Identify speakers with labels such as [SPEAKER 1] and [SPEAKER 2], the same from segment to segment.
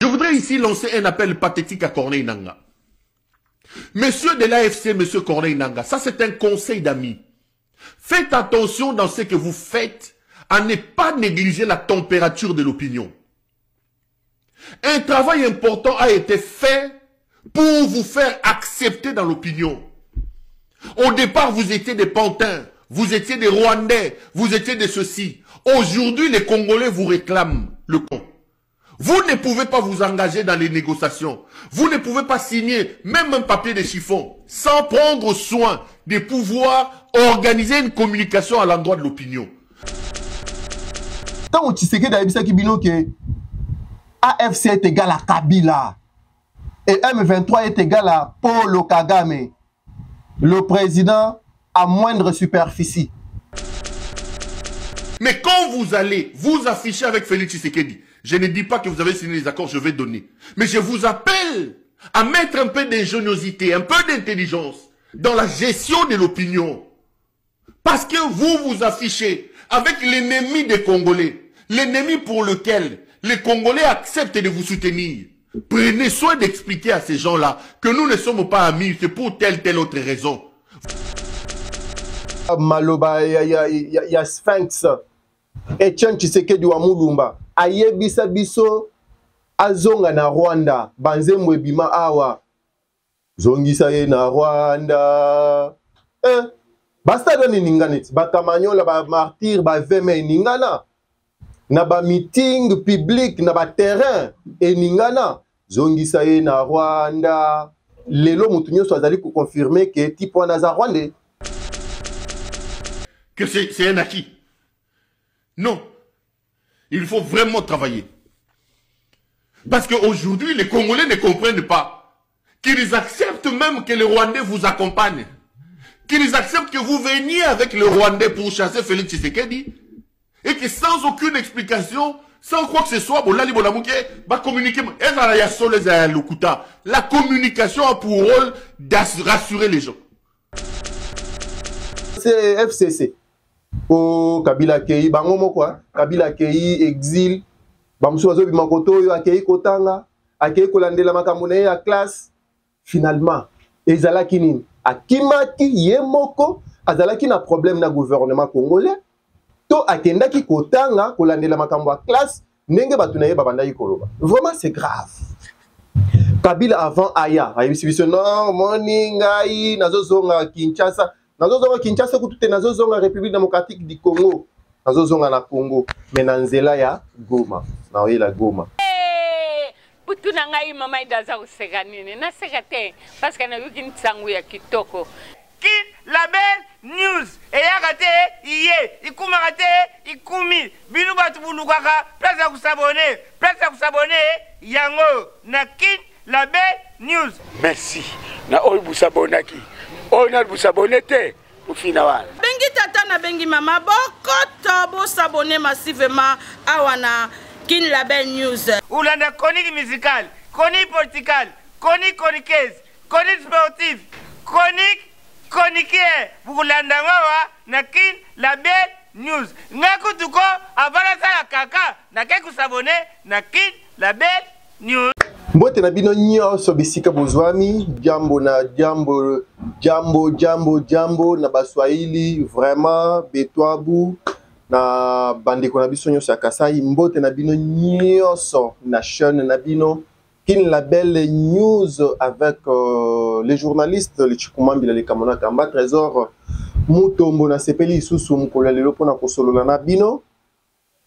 [SPEAKER 1] Je voudrais ici lancer un appel pathétique à Corneille Nangaa. Monsieur de l'AFC, monsieur Corneille Nangaa, ça c'est un conseil d'amis. Faites attention dans ce que vous faites à ne pas négliger la température de l'opinion. Un travail important a été fait pour vous faire accepter dans l'opinion. Au départ, vous étiez des pantins, vous étiez des Rwandais, vous étiez des ceci. Aujourd'hui, les Congolais vous réclament le compte. Vous ne pouvez pas vous engager dans les négociations. Vous ne pouvez pas signer même un papier de chiffon sans prendre soin de pouvoir organiser une communication à l'endroit de l'opinion.
[SPEAKER 2] Tant que Tshisekedi a dit que AFC est égal à Kabila et M23 est égal à Paul Kagame, le président à moindre superficie.
[SPEAKER 1] Mais quand vous allez vous afficher avec Félix Tshisekedi, je ne dis pas que vous avez signé les accords, je vais donner. Mais je vous appelle à mettre un peu d'ingéniosité, un peu d'intelligence dans la gestion de l'opinion. Parce que vous vous affichez avec l'ennemi des Congolais, l'ennemi pour lequel les Congolais acceptent de vous soutenir. Prenez soin d'expliquer à ces gens-là que nous ne sommes pas amis, c'est pour telle autre raison.
[SPEAKER 2] Maloba, il y a Sphinx. Etienne Tshisekedi wa Mulumba. Ayebisa biso azonga na Rwanda. Banze mwebima awa. Zongisa ye na Rwanda. Basta doni ninganit. Bakamanyola ba martyr ba veme ningana. Na ba meeting public na ba terrain e ningana. Zongisa ye na Rwanda. Lelo mutu nyoso azali ko confirmer que tipo na za Rwanda.
[SPEAKER 1] Que c'est un acquis. Non. Il faut vraiment travailler. Parce qu'aujourd'hui, les Congolais ne comprennent pas qu'ils acceptent même que les Rwandais vous accompagnent. Qu'ils acceptent que vous veniez avec les Rwandais pour chasser Félix Tshisekedi. Et que sans aucune explication, sans quoi que ce soit, la communication a pour rôle de rassurer les gens.
[SPEAKER 2] C'est FCC. Oh, Kabila Kei, bangomo quoi? Kabila Kei, exil. Bamsuazo bimakoto yo akei kotanga, akei kolandela makamune ya classe. Finalement, ezalaki nini? Akimaki yemoko, azalaki na problème na gouvernement congolais. To akendaki kotanga kolandela makambo ya classe, ndenge batu na ye babandaki koloba. Vraiment c'est grave. Kabila avant aya, ayebisi non, moningai nazozonga Kinshasa. Nazozonga Kinshasa kutute nazozonga République démocratique du Congo. Nazozonga na Congo. Mais nanzela ya Goma. Na oyela Goma.
[SPEAKER 3] Putu na ngai mama idaza useka nini. Na seka te. Parce que na yuki nitsangu ya kitoko.
[SPEAKER 4] Kin Label News. Eyaka te iye. Ikumaka te ikumi. Binu batu bulukaka. Place ya kusabone. Place ya kusabone. Yango. Na Kin Label News.
[SPEAKER 5] Merci. Na oyi busabonaki. On a s'abonner au final.
[SPEAKER 6] Bengi tata na bengi mama bokoto bo s'abonner massivement awana Kin Label News.
[SPEAKER 4] Oulanda chronique musicale, chronique politique, chronique chroniqueuse, chronique sportive, chroniqueur. Oulanda ngawa na Kin Label News. Ngakutuko avala sa kaka na keku s'abonner na Kin Label News.
[SPEAKER 2] Mbote na bino nyonso bisika bozwami jambo na jambo na baswahili vraiment betwabu na bandeko na biso nyonso ya Kasai. Mbote na bino nyonso na chaîne na bino Kin Label News avec les journalistes le Chikumambila le Kamona Kamba Trésor Mutombo na sepeli susu mkola lelo pona kosolola na bino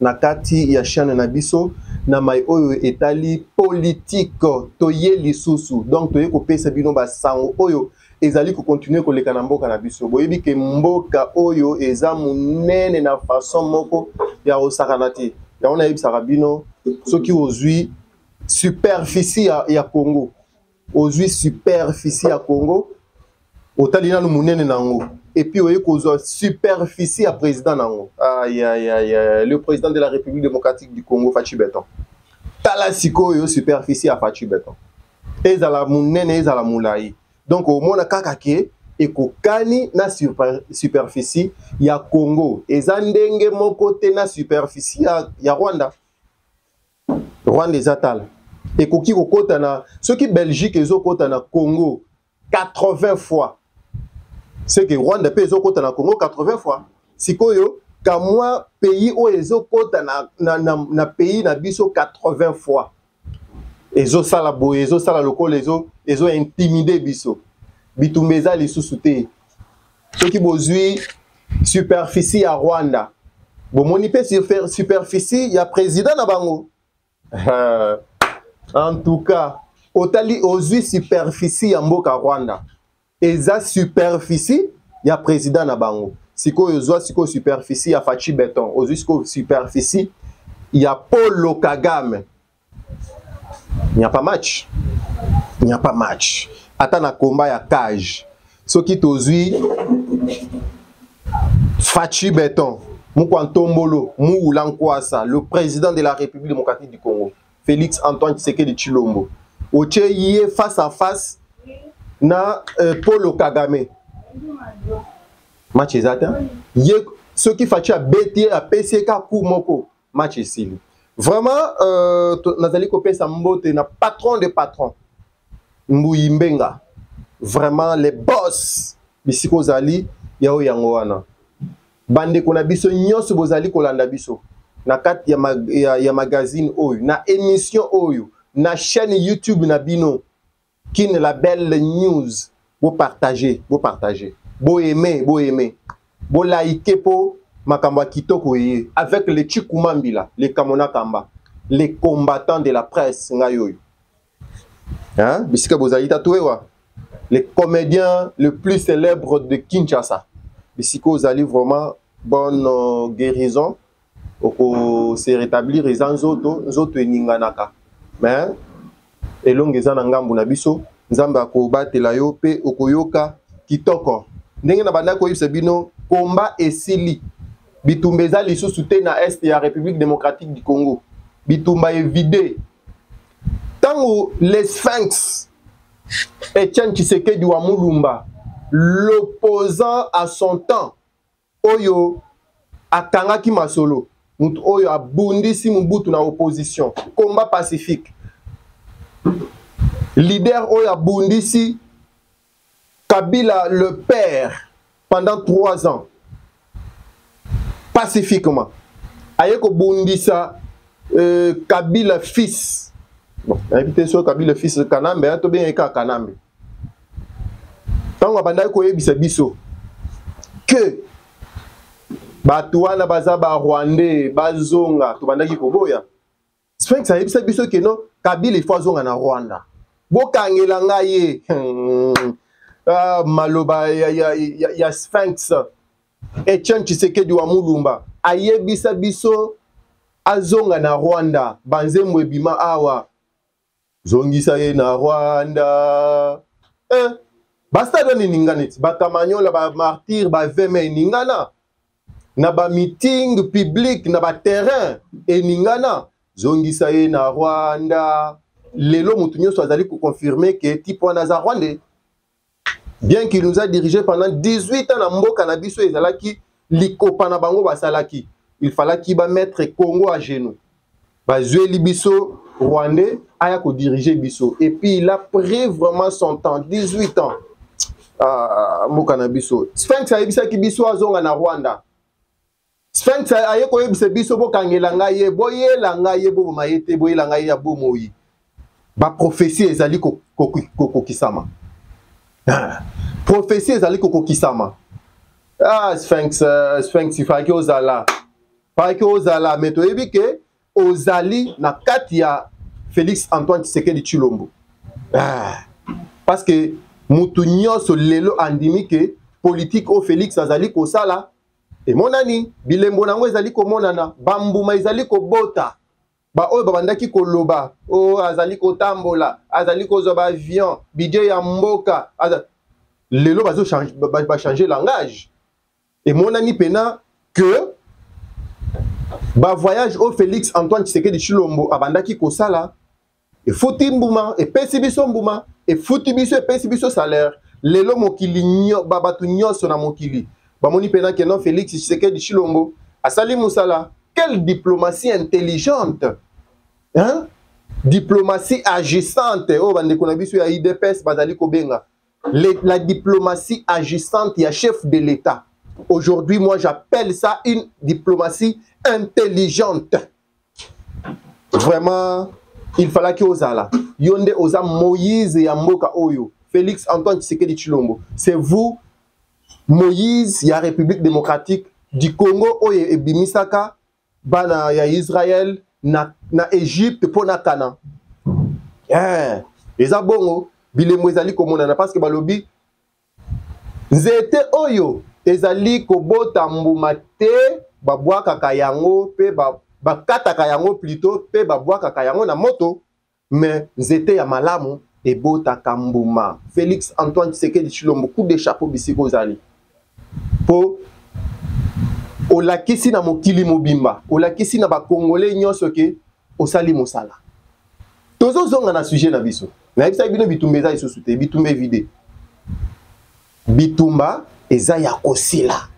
[SPEAKER 2] na kati ya chaîne na biso na mai oyo etali politique toye lisusu donc toye kopesa bino ba sango oyo ezali ko continuer ko leka na mboka na biso boyebi ke mboka oyo eza munene na façon moko ya osakanati ya ona yebisa bino soki ozui superficie ya Congo ozui superficie ya Congo otali na munene nango et puis oye kozo superficie à président nango le président de la République démocratique du Congo Fachi Beton tala siko yo superficie à Fachi Beton ezala munene ezala mulai donc au mona kaka ke ekokani na superficie ya Congo eza ndenge moko te na superficie ya Rwanda ezatala Et koki kokota na ceux qui Belgique ezo kota na Congo 80 fois. C'est que Rwanda pe ezo kota na Congo 80 fois. Sikoyo ka moi pays o ezo kota na pays na biso 80 fois. Ezo sala boye, ezo sala lokolo, ezo intimider biso. Bitumbeza li susute. Ceux qui bozui superficie à Rwanda. Bon moni pe superficie ya président na bango. En tout cas, otali ozui superficie ya mboka Rwanda. Eza superficie ya président na bango. Siko yozwa siko superficie ya Fachi Beton. Ozui siko superficie ya Paul Kagame. Il n'y a pas match. Il n'y a pas match. Attends un combat ya cage. Ce qui t'ozui Fachi Beton, Mukwantombolo, Moulankwasa, le président de la République démocratique du Congo, Félix Antoine Tshisekedi Tshilombo. Oche yé face à face na Paul Kagame. Match exact. Yé ce qui Fachi a bétié à PCK Koumoko. Match ici. Vraiment, Nazali Kopé Sambote na patron de patron. Mbouimbenga. Vraiment les boss. Bisiko Zali, Yao Yangoana. Bande kona biso nyonso bozali kolanda biso. Na kat ya magazine oyo, na émission oyo, na chaîne YouTube na bino. Kin la belle news. Vous partagez, vous partagez. Vous aimez, vous aimez. Vous likez pour Makamba Kitoko yé. Avec les Chikumambila, les Kamona Kamba, les combattants de la presse. Hein? Bisika bozali tatouewa. Les comédiens les plus célèbres de Kinshasa. Bisiko zali vraiment bonne guérison. Oko se rétablir les anzoto, zoto eninganaka. Mais elongeza na ngambu na biso, nzambe akobatela yo pe okoyoka kitoko. Ndenge na banda ko yibisa bino combat esili. Bitumbeza lisusu te na est ya République démocratique du Congo. Bitumba evide. Tango les Sphinx Etienne Tshisekedi wa Mulumba, l'opposant à son temps, Oyo Akangaki Masolo, Oyo abundisi Mobutu na opposition, combat pacifique. Leader Oyo abundisi Kabila le père pendant 3 ans, pacifiquement. Ayeko bundisa Kabila fils. Bon, invité sur Kabila fils de Kanambe, to bien eka Kanambe. Tant abanda ko yebisa biso que Batouana bazaba Rwandais bazonga to bandaki koboya. Sphinx a yebisa biso que non Kabila il faut zonga na Rwanda. Bokangela ngaye. Maloba ya Sphinx. Etienne Tshisekedi wa Mulumba ayebisa biso azonga na Rwanda banzembo ebima awa zongisa ye na Rwanda basta doni ninganit bakamanyola ba martyr ba veme ningana na ba meeting public na ba terrain eningana zongisa ye na Rwanda lelo mutu nyonso azali ko confirmer que tipo wana Rwandais. Bien qu'il nous a dirigé pendant 18 ans na mboka na biso ezalaki likopa na bango basalaki. Il fallait qu'il va mettre Congo à genoux. Bazoué biso Rwandais aya ko diriger biso et puis il a pris vraiment son temps 18 ans. Mboka na biso. Sphinx ayebisa ki biso azonga na Rwanda. Sphinx aye ko yebisa biso bokangela ngaye boyela ngaye bo mayete boyela ngaye ya bomoyi. Ba prophétie ezali kokisama. Prophétie ezali kokisama. Sphinx il fallait que ozala. Fallait que ozala mais to yebi ke ozali na kati ya Félix Antoine Tshisekedi Tshilombo. Parce que mutu nyonso lelo andimi ke politique au Félix azali ko sala et monani bilembo nango ezali ko monana bambuma ezali ko bota ba oyo babandaki ko loba o azali ko tambola azali ko zoba avion bidje ya mboka lelo bazo changer langage et monani pena que ba voyage au Félix Antoine Tshisekedi Tshilombo abandaki ko sala et fouti mbuma et pesi biso mbuma et fouti biso et pesi biso salaire lelo mokili nyo babatu nyonso na mokili ba moni pena que non Félix Tshisekedi Tshilombo asali musala. Quelle diplomatie intelligente, hein? diplomatie agissante, oh, bande konabiso ya IDPS, bazali kobenga. La diplomatie agissante, il y a chef de l'État. Aujourd'hui, moi, j'appelle ça une diplomatie intelligente. Vraiment, il fallait que Ozala. Yonde Oza Moïse et Amboka Oyo. Félix Antoine Tshisekedi Tshilombo. C'est vous, Moïse, il y a République démocratique du Congo, Oye et Bimisaka, Bana, il y a Israël, na Égypte, pour na Cana. Les abongo, Bilemo Ezali Komona, parce que Balobi, Zete Oyo, Ezali Kobota Mbumate, Babwa Kakayango, Pe Bakata Kayango plutôt, Pe Babwa Kakayango na moto, mais Zete Yamalamu, et Bota Kambuma. Félix Antoine Tshisekedi Tshilombo, coup de chapeau Bisiko Zali. Po olakisi na mokili mobimba, olakisi na ba Congolais nyonso ke osali mosala. Tozo zonga na sujet na biso. Na yebisa bino bitumba eza isusu te, bitumba vide. Bitumba eza ya kosila.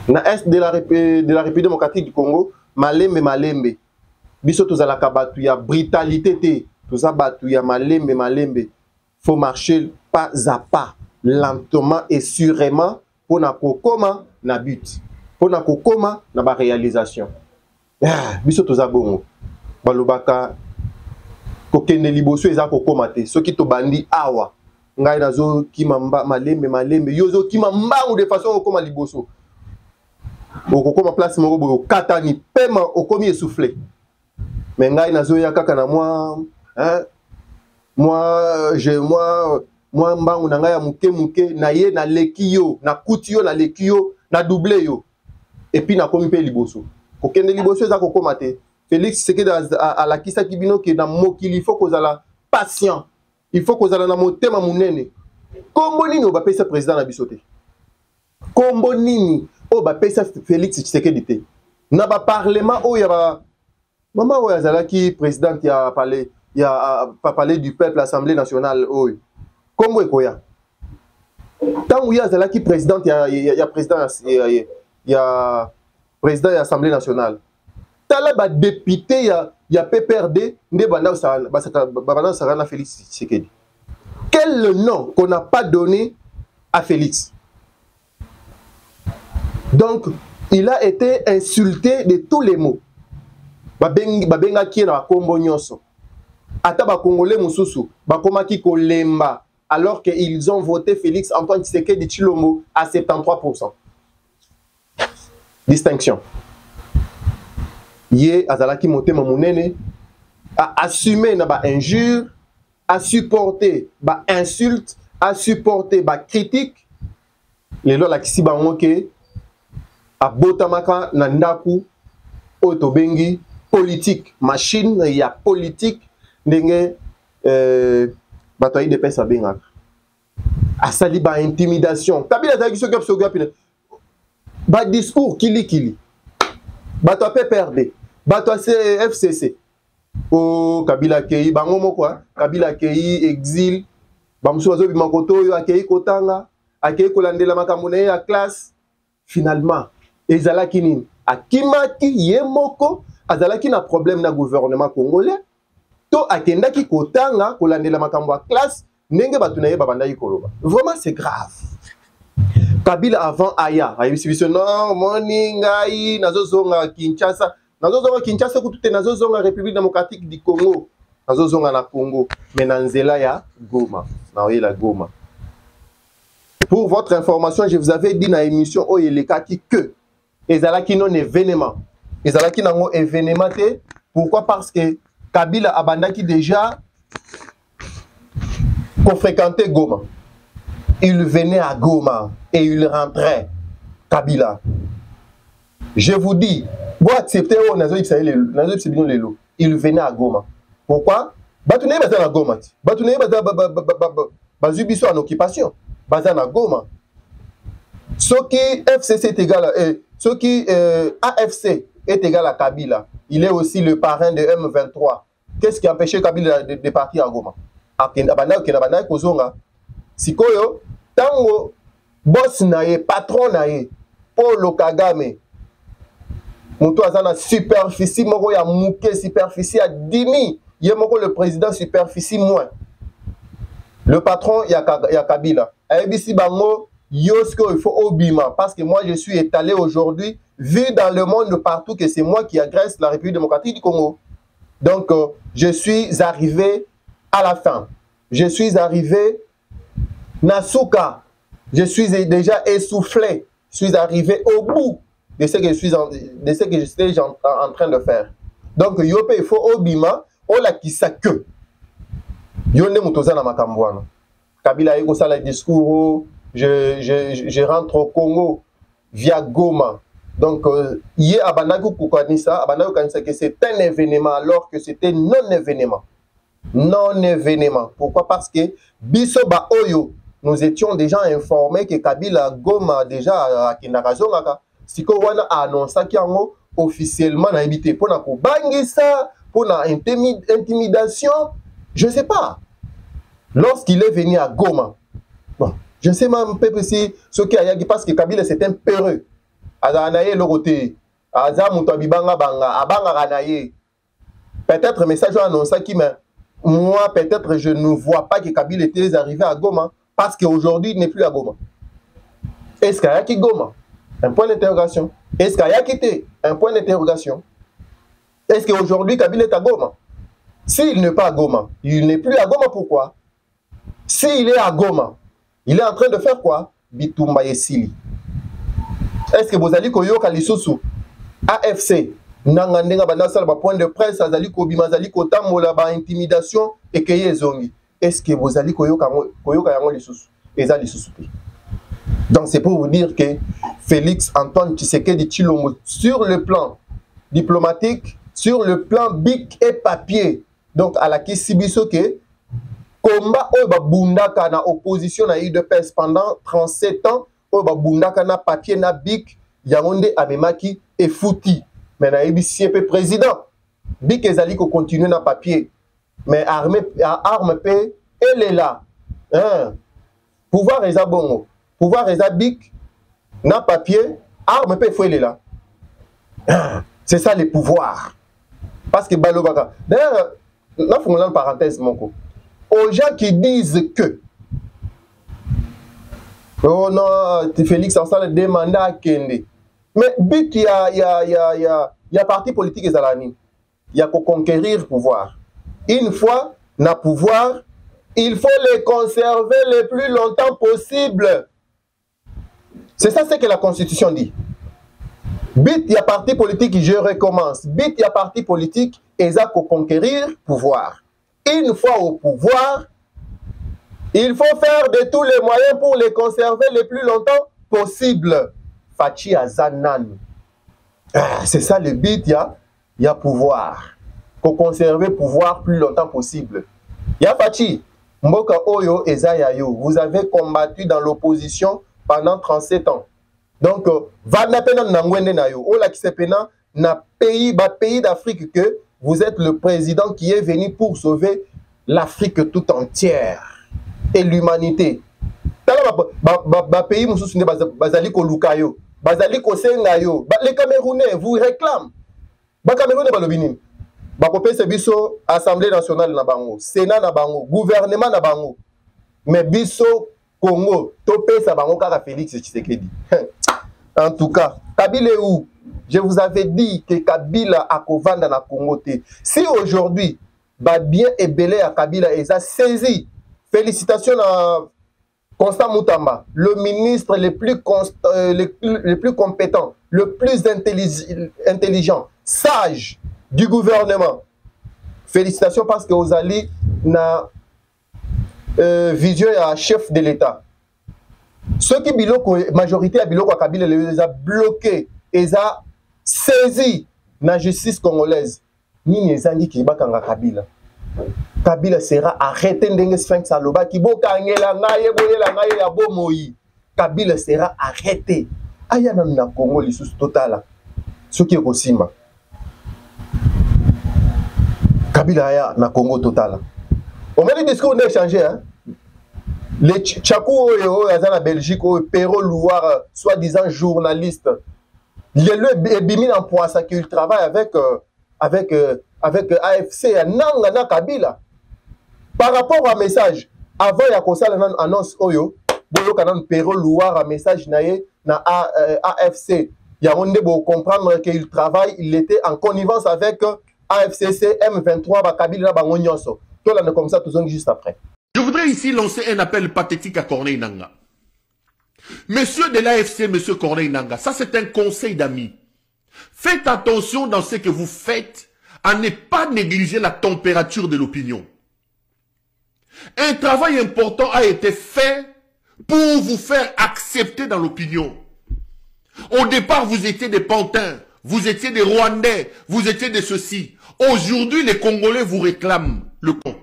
[SPEAKER 2] Na est de la République démocratique du Congo, malembe. Biso tozalaka batu ya brutalité te, toza batu ya malembe. Faut marcher pas à pas, lentement et sûrement pour na kokoma na but. Pour na kokoma na ba réalisation. Biso toza bongo. Balobaka kokende liboso eza kokoma te. Soki to bandi awa. Ngai nazo kima malembe. Yozo kima mbangu de façon kokoma liboso. Okokoma place moko boyo katani pema okomi essoufflé. Mais ngai nazo ya kaka na moi, hein? Moi mbangu na ngai ya muke na ye na lekio, na kutio na lekio, na doublé yo. Et puis na komi pe liboso. Kokende liboso eza kokoma te. Félix Tshisekedi a la kisa kibino ke na mokili, il faut kozala patient. Il faut kozala na motema munene. Kombo nini obapesa président na biso te? Kombo nini obapesa Félix Tshisekedi te? Na ba parlement o ya ba maman o yazalaki président ya parler, ya parler du peuple Assemblée nationale o. Kombo ekoya. Tant ya yazalaki président ya président ya président ya Assemblée nationale. Tala ba député ya PPRD nde banda sa Félix Tshisekedi. Quel nom qu'on n'a pas donné à Félix? Donc, il a été insulté de tous les mots. Babenga ki na kombo nyonso. Ata ba Congolais mususu, bakomaki kolemba alors qu'ils ont voté Félix Antoine Tshisekedi Tshilombo à 73%. Distinction. Yé azalaki motema munene a assumé na ba injure, a supporté ba insulte, a supporté ba critique. Les lois la kisi bango ke a botamaka na ndaku otobengi politique, machine ya politique ndenge bato ayi de pesa benga asali ba intimidation Kabila zaki soki ba discours kili bato pe perdre bato FCC o Kabila kei bango moko Kabila kei exil bamusu bazo bimakoto yo akei kotanga akei kolandela makambo na ya classe. Finalement ezalaki nini akimaki ye moko azalaki na problème na gouvernement congolais to akendaki kotanga kolandela makambo ya classe ndenge bato na ye babandaki koloba. Vraiment c'est grave. Kabila avant aya ayebisi non moni ngai nazozonga Kinshasa kutute nazozonga République démocratique du Congo nazozonga na Congo mais na nzela ya Goma na oyela Goma. Pour votre information, je vous avais dit dans l'émission Oyelekaki que ezalaki non événement. Ezalaki nango événement te. Pourquoi? Parce que Kabila abandaki déjà qu'on fréquentait Goma. Il venait à Goma et il rentrait. Kabila. Je vous dis, vous acceptez il venait à Goma. Pourquoi? Batouné baza na Goma. Batouné bazubiso en occupation. Bazana Goma. Ce qui FCC est égal ce qui AFC est égal à Kabila. Il est aussi le parrain de M23. Qu'est-ce qui a empêché Kabila de partir à Goma? Sikoyo, tango boss nae, patron nae, Paul Kagame, Moto azana superficie moko ya mouke superficie à 10 000. Yé moko le président superficie moins. Le patron ya Kabila. ABC bango yosko il faut obima parce que moi je suis étalé aujourd'hui vu dans le monde partout que c'est moi qui agresse la République démocratique du Congo. Donc je suis arrivé à la fin. Je suis arrivé Nasuka. Je suis déjà essoufflé. Je suis arrivé au bout de ce que je suis en train de faire. Donc, yope, il faut obima, on la qui sa que. Yonde mutoza na makambwana. Kabila eko sala discours, je rentre au Congo via Goma. Donc, yé abanaku kukanisa, abanaku kanisa que c'est un événement alors que c'était non-événement. Non-événement. Pourquoi? Parce que biso ba oyo, nous étions déjà informés que Kabila Goma déjà à Kindarazonaka. Si Kowana a annoncé qu'il y a officiellement habité pour na bangisa, pour na intimidation, je ne sais pas. Lorsqu'il est venu à Goma, bon, je ne sais même pas si ce qui a dit parce que Kabila c'est un peureux. Azanaye le côté, Azamoutabibanga banga, abanga ranaye. Peut-être message annoncé qui mais moi peut-être je ne vois pas que Kabila était arrivé à Goma parce qu'aujourd'hui il n'est plus à Goma. Est-ce qu'il y a qui Goma? Un point d'interrogation. Est-ce qu'il y a quitté? Un point d'interrogation. Est-ce qu'aujourd'hui Kabila est à Goma? S'il n'est pas à Goma, il n'est plus à Goma, pourquoi? S'il est à Goma, il est en train de faire quoi? Bitumba Yesili. Est-ce que vous allez koyoka lisusu AFC nangandenga banasala ba point de presse azali kobima azali kotambola ba intimidation et que yezongi? Est-ce que vous allez koyoka yango lisusu? Eza lisusu. Donc c'est pour vous dire que Félix Antoine Tshisekedi Tshilombo sur le plan diplomatique, sur le plan bic et papier, donc à la Kisibiso que combat oba bundaka na opposition na UDPS pendant 37 ans, oba bundaka na papier na bic yangonde amemaki et fouti. Mais na IBC président bic ezali ko continuer na papier, mais arme pe elle est là. Hein? Pouvoir ezabongo. Pouvoir eza bic na papier, arme pe faut elle est là. C'est ça les pouvoirs. Parce que balobaka. D'ailleurs, là faut une parenthèse mon co. Aux gens qui disent que oh non, Félix Ansala demande à Kende. Mais but il y a parti politique ezalani. Il y a qu'à conquérir le pouvoir. Une fois na pouvoir, il faut les conserver le plus longtemps possible. C'est ça ce que la Constitution dit. But il y a parti politique, je recommence. But il y a parti politique, et ça qu'à conquérir le pouvoir. Une fois au pouvoir, il faut faire de tous les moyens pour les conserver le plus longtemps possible. Fachi Azanan. C'est ça le but, il y a pouvoir. Pour conserver le pouvoir plus longtemps possible. Il y a Fachi. Mboka Oyo et Zayayo. Vous avez combattu dans l'opposition pendant 37 ans. Donc, va na pena nangwende na yo. Ola ki se pena na pays d'Afrique que vous êtes le président qui est venu pour sauver l'Afrique tout entière et l'humanité. Ba pays mususu ne bazali ko lukayo, bazali ko senga yo. Les Camerounais vous réclament. Ba Camerounais balobini. Ba ko pese biso Assemblée nationale na bango, Sénat na bango, gouvernement na bango. Mais biso Congo, topé sa bango kaka Félix Tshisekedi. En tout cas, Kabila est où? Je vous avais dit que Kabila a kovanda na Congo te. Si aujourd'hui, bah bien et belé à Kabila et ça saisi. Félicitations à Constant Moutamba, le ministre le plus compétent, le plus intelligent, sage du gouvernement. Félicitations parce que vous allez na vision à chef de l'État. Ceux qui biloko majorité à biloko Kabila les a bloqués, les a saisis na justice congolaise. Ni nezangi ki bakanga Kabila. Kabila sera arrêté ndenge Sphinx aloba ki bokangela ngaye boyela ngaye ya bomoi. Kabila sera arrêté. Aya na Congo lisusu totala. Ceux qui kosimba. Kabila aya na Congo totala. On va dire discours n'est changé hein. Les Tchakou à la Belgique, Perrault Louar, soi-disant journaliste, Le Bimine en Poissa qu'il travaille avec AFC, Nanga Kabila. Par rapport au message, avant il y a comme ça l'annonce Oyo, Bolo Kanan Pero Louar un message naé na AFC. Il y a on de comprendre qu'il travaille, il était en connivence avec AFCC M23 Kabila Bangonyonso. Tout là comme ça tout juste après.
[SPEAKER 1] Je voudrais ici lancer un appel pathétique à Corneille Nangaa. Monsieur de l'AFC, monsieur Corneille Nangaa, ça c'est un conseil d'amis. Faites attention dans ce que vous faites à ne pas négliger la température de l'opinion. Un travail important a été fait pour vous faire accepter dans l'opinion. Au départ, vous étiez des pantins, vous étiez des Rwandais, vous étiez des ceci. Aujourd'hui, les Congolais vous réclament le compte.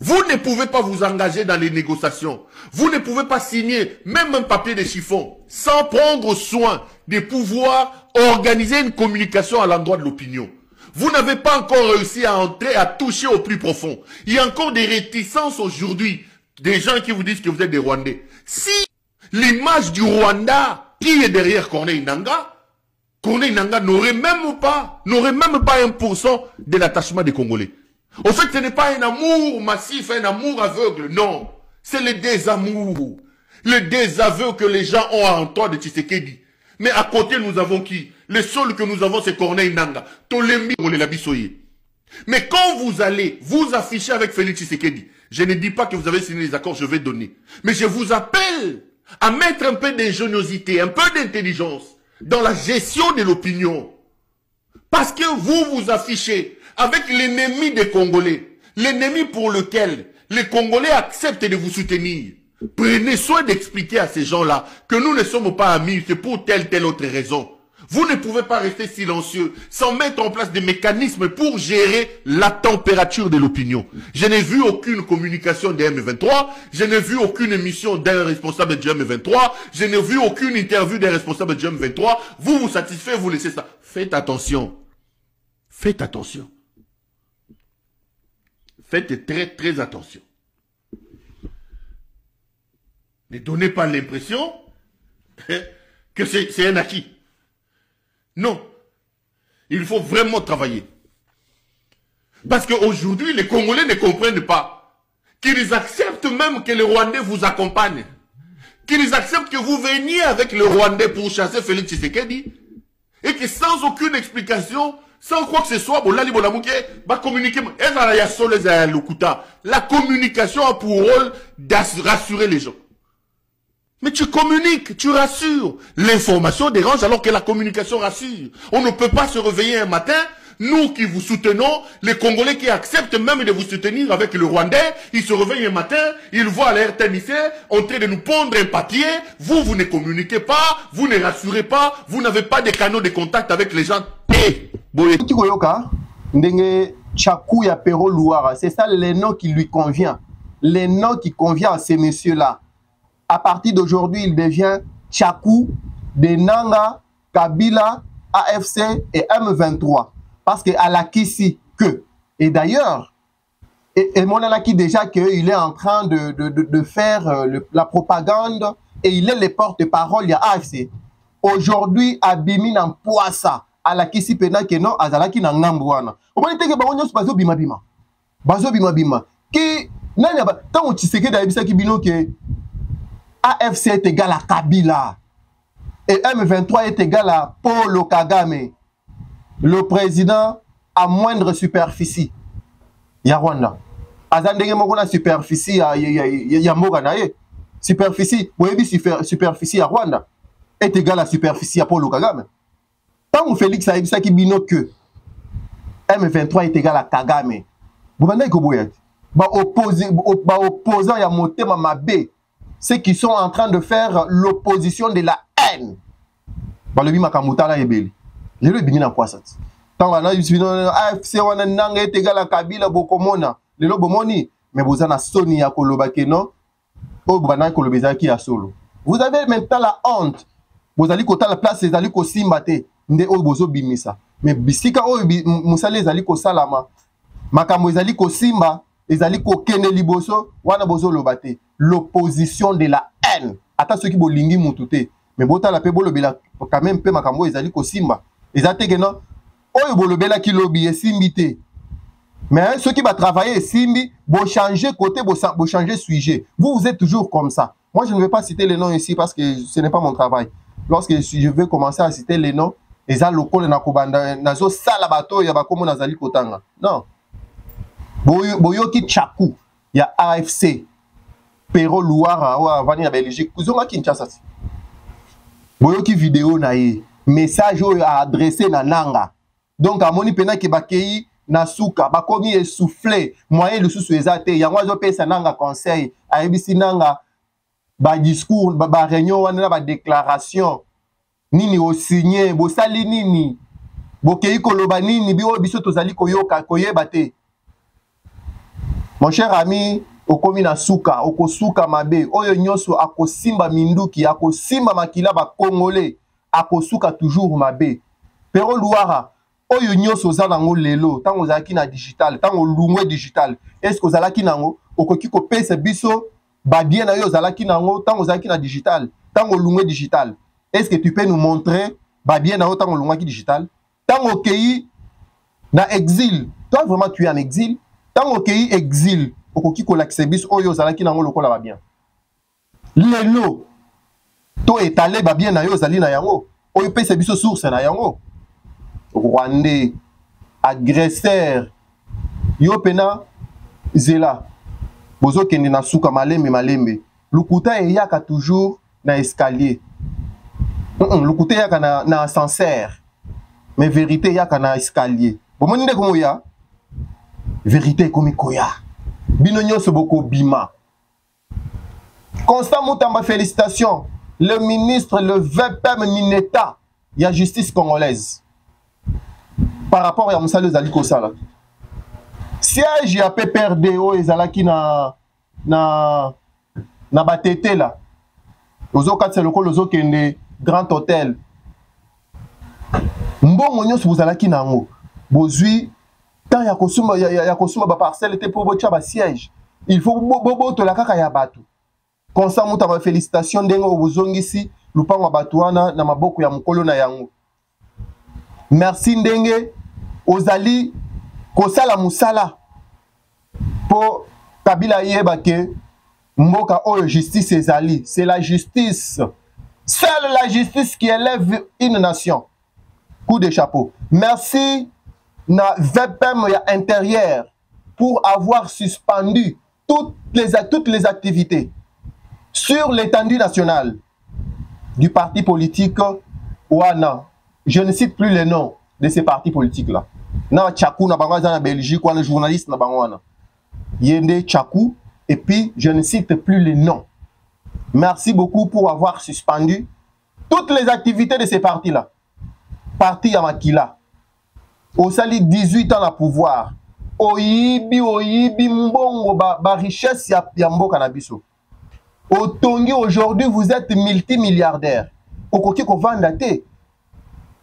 [SPEAKER 1] Vous ne pouvez pas vous engager dans les négociations. Vous ne pouvez pas signer même un papier de chiffon sans prendre soin de pouvoir organiser une communication à l'endroit de l'opinion. Vous n'avez pas encore réussi à entrer, à toucher au plus profond. Il y a encore des réticences aujourd'hui, des gens qui vous disent que vous êtes des Rwandais. Si l'image du Rwanda qui est derrière Corneille Nangaa n'aurait même pas 1% de l'attachement des Congolais. Au fait, ce n'est pas un amour massif, un amour aveugle, non. C'est le désamour, le désaveu que les gens ont à l'endroit de Tshisekedi. Mais à côté, nous avons qui? Le seul que nous avons, c'est Corneille Nangaa. Tolembi, on l'a bisoyé. Mais quand vous allez vous afficher avec Félix Tshisekedi, je ne dis pas que vous avez signé les accords, je vais donner. Mais je vous appelle à mettre un peu d'ingéniosité, un peu d'intelligence dans la gestion de l'opinion. Parce que vous vous affichez avec l'ennemi des Congolais, l'ennemi pour lequel les Congolais acceptent de vous soutenir. Prenez soin d'expliquer à ces gens-là que nous ne sommes pas amis, c'est pour telle autre raison. Vous ne pouvez pas rester silencieux sans mettre en place des mécanismes pour gérer la température de l'opinion. Je n'ai vu aucune communication de M23, je n'ai vu aucune émission d'un responsable du M23, je n'ai vu aucune interview d'un responsable du M23. Vous vous satisfaites, vous laissez ça. Faites attention. Faites attention. Faites très attention. Ne donnez pas l'impression que c'est un acquis. Non. Il faut vraiment travailler. Parce qu'aujourd'hui, les Congolais ne comprennent pas qu'ils acceptent même que les Rwandais vous accompagnent. Qu'ils acceptent que vous veniez avec les Rwandais pour chasser Félix Tshisekedi. Et que sans aucune explication, sans quoi que ce soit, la communication a pour rôle de rassurer les gens. Mais tu communiques, tu rassures. L'information dérange alors que la communication rassure. On ne peut pas se réveiller un matin, nous qui vous soutenons, les Congolais qui acceptent même de vous soutenir avec le Rwandais, ils se réveillent un matin, ils voient l'air tennisé, en train de nous pondre un papier, vous ne communiquez pas, vous ne rassurez pas, vous n'avez pas de canaux de contact avec les gens.
[SPEAKER 2] C'est ça le nom qui lui convient. Le nom qui convient à ces messieurs-là. À partir d'aujourd'hui, il devient Tchakou, de Nangaa, Kabila, AFC et M23. Parce qu'à la Kissi, que. Et d'ailleurs, et mon qui déjà qu'il est en train de faire la propagande et il est le porte-parole, il y a AFC. Aujourd'hui, Abimi n'en poissa. À la Kissi pena que non, Azalaki n'en ngambouana. Au moins, il y a bazo bima bima. Bazo bima bima. Qui, tant que tu sais que d'Abisa qui bino que AFC est égal à Kabila et M23 est égal à Paul Kagame, le président à moindre superficie. Il y a Rwanda. Azandenge mokona superficie ya Moganaye. Superficie, superficie à Rwanda est égal à superficie à Paul Kagame. Tant que Félix a dit bino que M23 est égal à Kagame. Vous voyez que vous êtes opposant à Motema Mabe. Ceux qui sont en train de faire l'opposition de la haine. Le bima kamutala ebeli. Le bini na kwasat. Tant wana yusino AFC wana nanga est égal à Kabila bokomona. Le bomoni mais vous en soni ya koloba ke non. O bana kolobeza ki ya solo. Vous avez maintenant la honte. Vous allez kota la place les allez ko simbate nde o bozo bimisa. Mais bisika o musale les allez ko salama. Makambo les allez ko simba, les allez ko kene liboso wana bozo lobate. L'opposition de la haine. Attends ceux qui bolingi mutute. mais botala pe bolobela quand même pe makambo ezali kosimba ezate que non oyo bolobela ki lobby esimbi te mais ceux qui va travailler simbi bo changer côté bo changer sujet vous êtes toujours comme ça. Moi je ne vais pas citer les noms ici parce que ce n'est pas mon travail. Lorsque je vais commencer à citer les noms eza lokole na kobanda nazo sala bato ya bakomo nazali kotanga non boyoki Tchakou ya AFC Pero Louara ou avani na Belgique kuzonga Kinshasa boyoki vidéo na ye message oyo a adressé na nanga donc amoni pena ke bakei na suka bakomi essoufflé moyen lususu ezate yango azopesa nanga conseil ayebisi nanga ba discours ba réunion wana ba déclaration nini o signé bo sali nini bokei koloba nini biso biso tozali koyoka koyeba te. Mon cher ami okomi na suka okosuka mabe oyo nyonso akosimba minduki akosimba makila ba congolais akosuka toujours mabe. Pero Louara oyo nyonso za nango lelo tango zalaki na digital tango lungwe digital est-ce que zalaki nango okoki ko pesa biso ba bien na yo zalaki nango tango zalaki na digital tango lungwe digital est-ce que tu peux nous montrer ba bien na yo tango lungwa ki digital tango kei na exil toi vraiment tu es en exil tango kei exil okoki ko l'accès oyo zalaki nango lokola ba bien lelo to étalé ba bien na yo zali na yango oyo pesa biso source na yango Rwandais, agresseur, yo pena zela, bozo kende na suka malembe, lukuta yaka toujours na escalier, lukuta yaka na ascenseur, mais vérité yaka na escalier. Bomoni nde komo ya, vérité komi koya, bino nyonso boko bima. Constant Moutamba, félicitations, le ministre, le VPM Mineta, il y a justice congolaise. Par rapport à Moussa Zali Kosala. Siège ya PPRDO ezalaki na batete là. Ozo katse loko lozo kende Grand Hôtel. Mbongo nyonso bozalaki nango. Bozui tant ya kosuma ba parcelle te pour botia ba siège. Il faut bobo to la kaka ya batu. Constant Moutamba félicitations ndenge obozongisi lupango batuana na maboko ya mukolo na yango. Merci ndenge ozali kosala musala po Kabila yeba ke mboka oyo justice ezali, c'est la justice, seule la justice qui élève une nation. Coup de chapeau. Merci na VPM ya intérieur pour avoir suspendu toutes les activités sur l'étendue nationale du parti politique Ouana. Je ne cite plus les noms de ces partis politiques-là. Na Tchakou, na Bangwa, na Belgique, ou les journalistes, na Bangwa. Yende Tchakou, et puis je ne cite plus les noms. Merci beaucoup pour avoir suspendu toutes les activités de ces partis-là. Parti Yamakila. Osali 18 ans à pouvoir. Oyibi, mbongo, ba richesse ya mboka na biso. Otongi, aujourd'hui, vous êtes multimilliardaire. Okoki ko vanda te.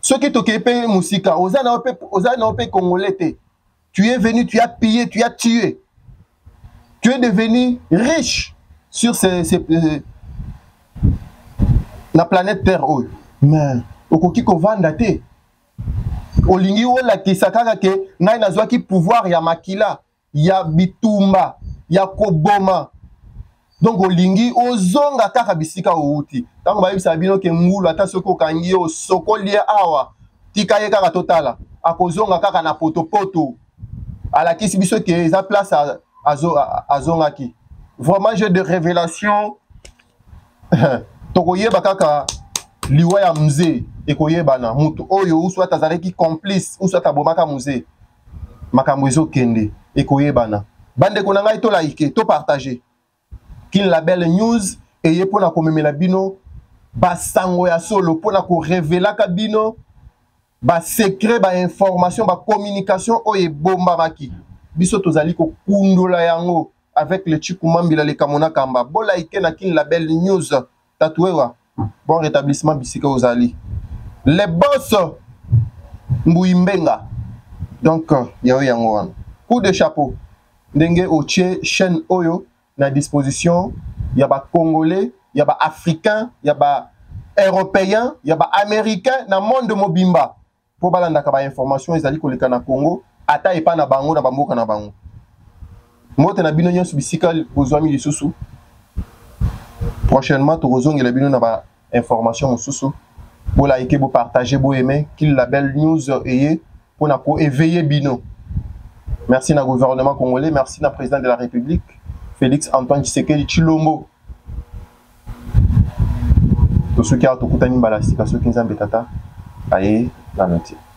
[SPEAKER 2] Ce qui te paye Moussika, Ozana Congolais, tu es venu, tu as pillé, tu as tué. Tu es devenu riche sur la planète Terre. Mais, Okoki Kovanda te. Olingi Ola Kisakaka ke, Nai Nazwaki pouvoir, ya Makila, ya Bitumba, ya Koboma. Donc olingi ozonga kaka bisika outi tango ba yebisa bino ke ngulu ata soko kangi o soko lia awa tika ye kaka totala akozonga kaka na potopoto ala kisi biso ke eza place azonga ki vraiment jeu de révélation tokoyeba kaka liwa ya mzee ekoyebana mutu oyo uswa tazaleki complice uswa tabomaka mzee makambo ezokende ekoyebana bande ko nanga to like to partager Kin Label News et pour na komemela bino ba sango ya solo pour na ko révéler ka bino ba secret ba information ba communication oye bomba maki biso tozali ko kundola yango avec le Chikumambila le Kamona Kamba bo like na Kin Label News tatouewa bon rétablissement bisika ozali les boss Mbouimbenga donc yawe yango wana coup de chapeau ndenge oche chaîne oyo na disposition, il y a des Congolais, il y a des Africains, il y a européen, il y a ba américain na monde mobimba. Pour balanda ka ba information ezali koleka na Congo, ata epa na bango na bamboka na bango. Mote na bino nyonso bisika bozwami lisusu. Prochainement tozongela bino na ba information mosusu. Bo like, bo partager, bo aimer, qu'il label news eye pour na ko éveiller bino. Merci na gouvernement congolais, merci na président de la République Félix Antoine Tshisekedi Tshilombo. To ceux qui a to kutani balasika ceux qui nzambe tata aye la notice.